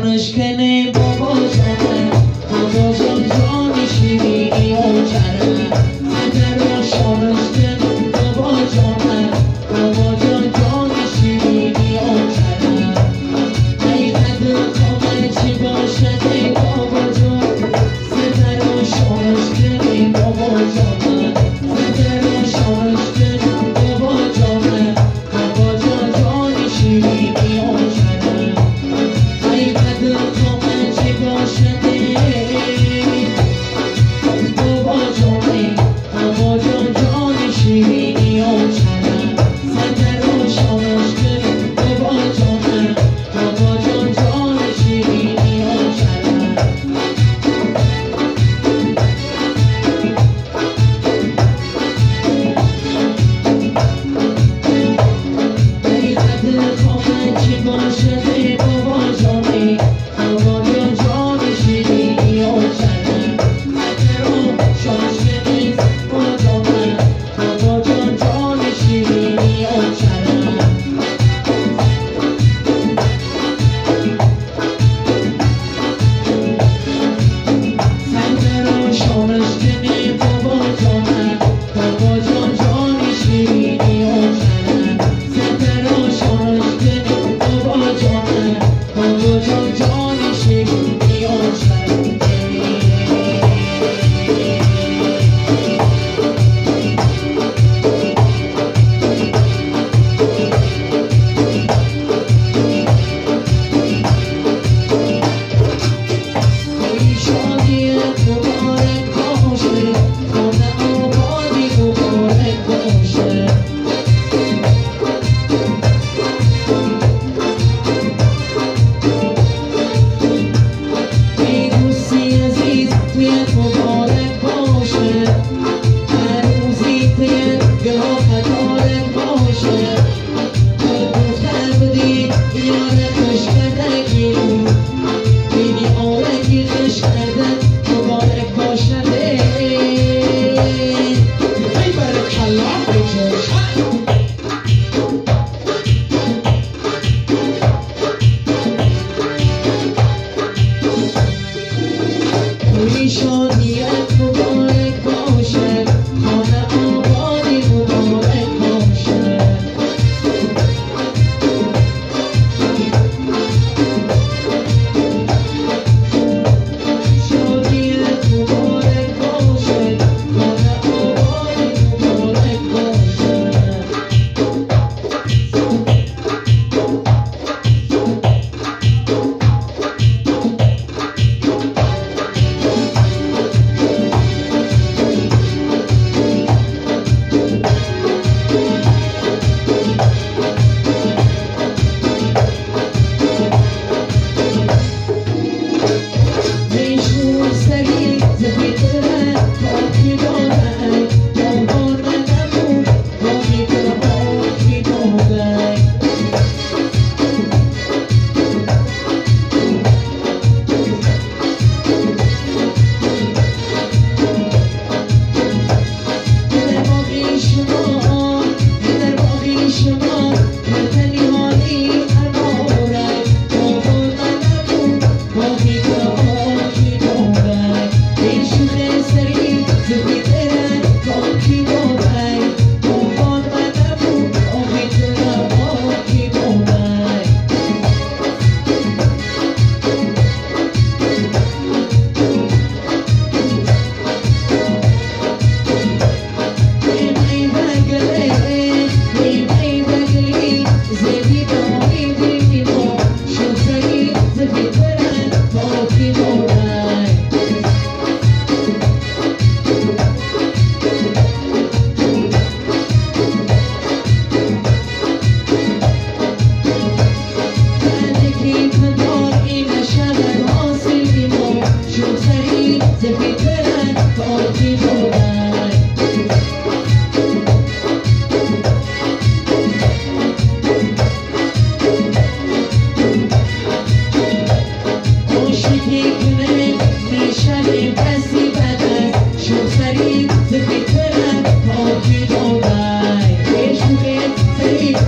شانشکنه بابا جانه بابا جان جانی شیرینی و چرمه سنگر شانشکنه بابا جانه بابا جان جانی شیرینی و چرمه ای قدر کامل چی باشد ای بابا جان سنگر شانشکنه بابا جانه سنگر شانشکنه بابا جانه بابا جان جانی شیرینی و چرمه ای قدر کامل چی باشد بابا جانه بابا جان جانی شیرینی و چرمه سنگر شانشکنه بابا جانه بابا جان جانی شیرینی و چرمه ای قدر کامل چی باشد بابا جانه بابا جان جانی شیرینی و چرمه سنگر شانشکنه بابا جانه بابا جان جانی شیرینی و چرمه سنگر شانشکنه بابا جانه بابا جان جانی شیرینی و چرمه سنگر شانشکنه بابا جانه بابا جان جانی شیرینی و چرمه ای شادی مبارک باشه خانه آبادی مبارک باشه ای دوستی عزیز تویت مبارک باشه عروسی تویت گاه مبارک باشه دختر بودی یار خوش کردگی بینی آرگی خوش کردن مبارک باشه ای برکلا بجوش ای شادیت مبارک باشه خانه آبادی مبارک باشه شادیت مبارک باشه خانه آبادی مبارک باشه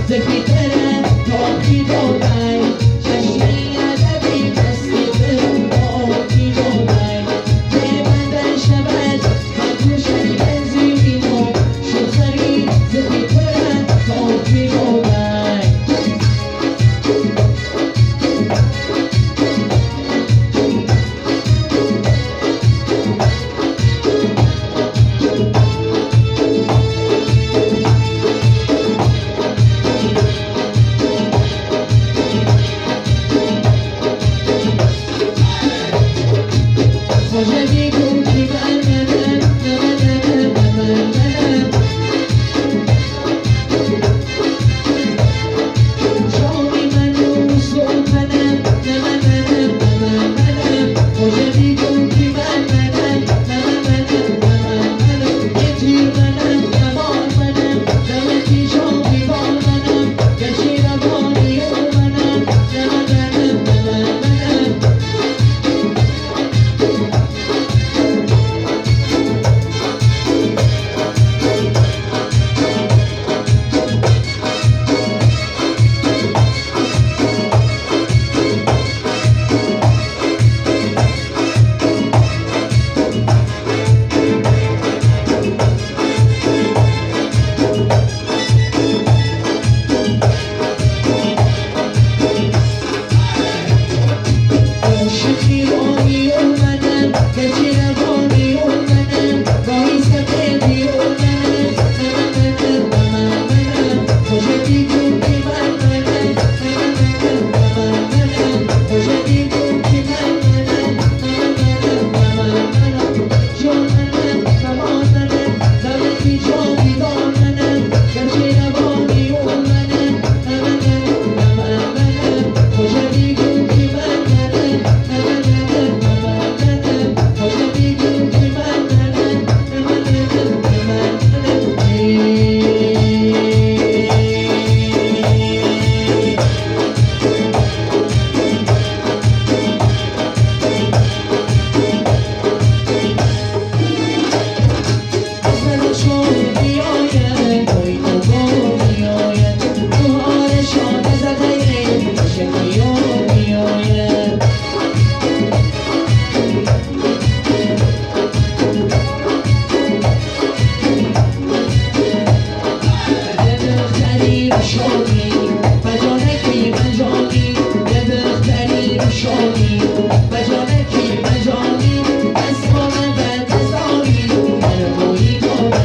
زفی تره تا کی دادای چشمی ادبی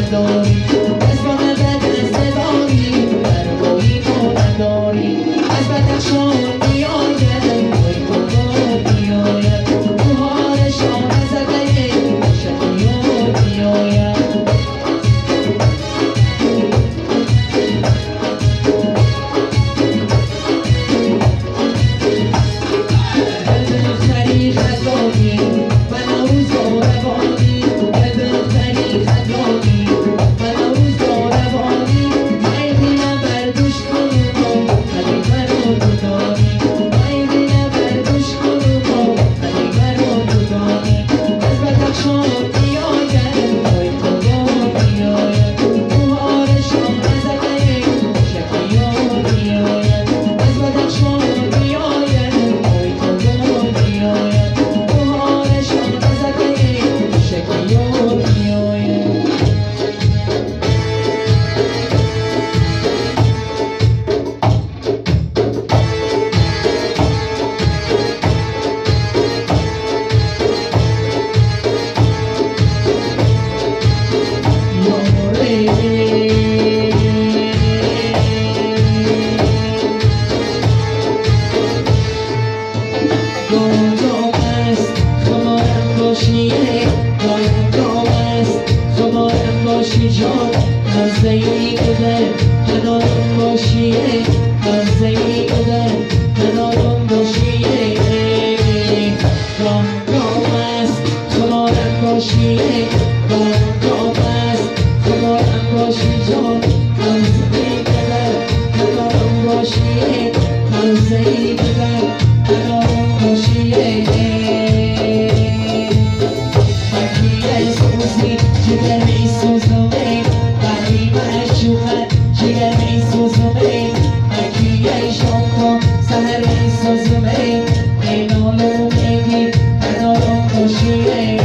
نداری از با نزد دست داری برگاهی تو نداری از بدخشان میآید وای بابا میآید بهار شام زده شکیان میآید جان مزه‌ای بوده کنارم باشیه مزه‌ای بوده کنارم باشیه گام گام است کنارم باشیه گام گام است کنارم باشی جان مزه‌ای بوده کنارم باشیه مزه‌ای بوده کنارم باشیه مکیه سوزی جگر می سوزم جگر می سوزمه مکیه شام سهر می سوزمه اینالو میگی کنارم باشیه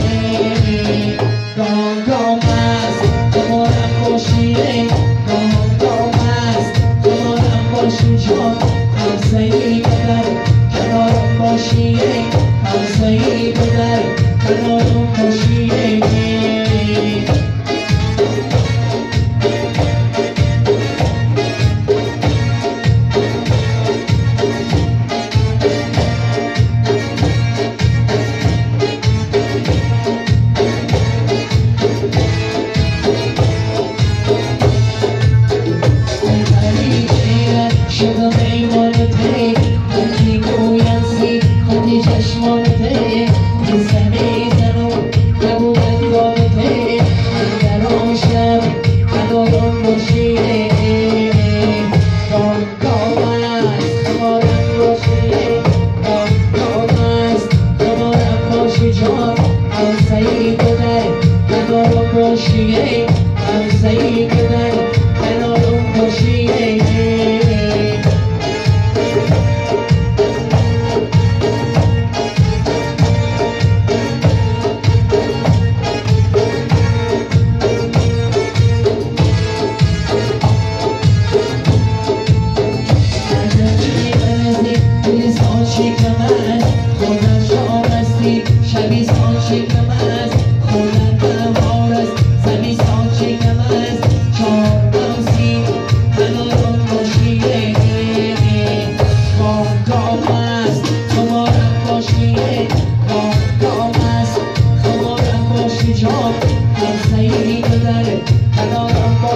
گام گام است کنارم باشیه گام گام است کنارم باشی جان همسایی بدر کنارم باشیه همسایی بدر کنارم باشیه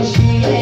She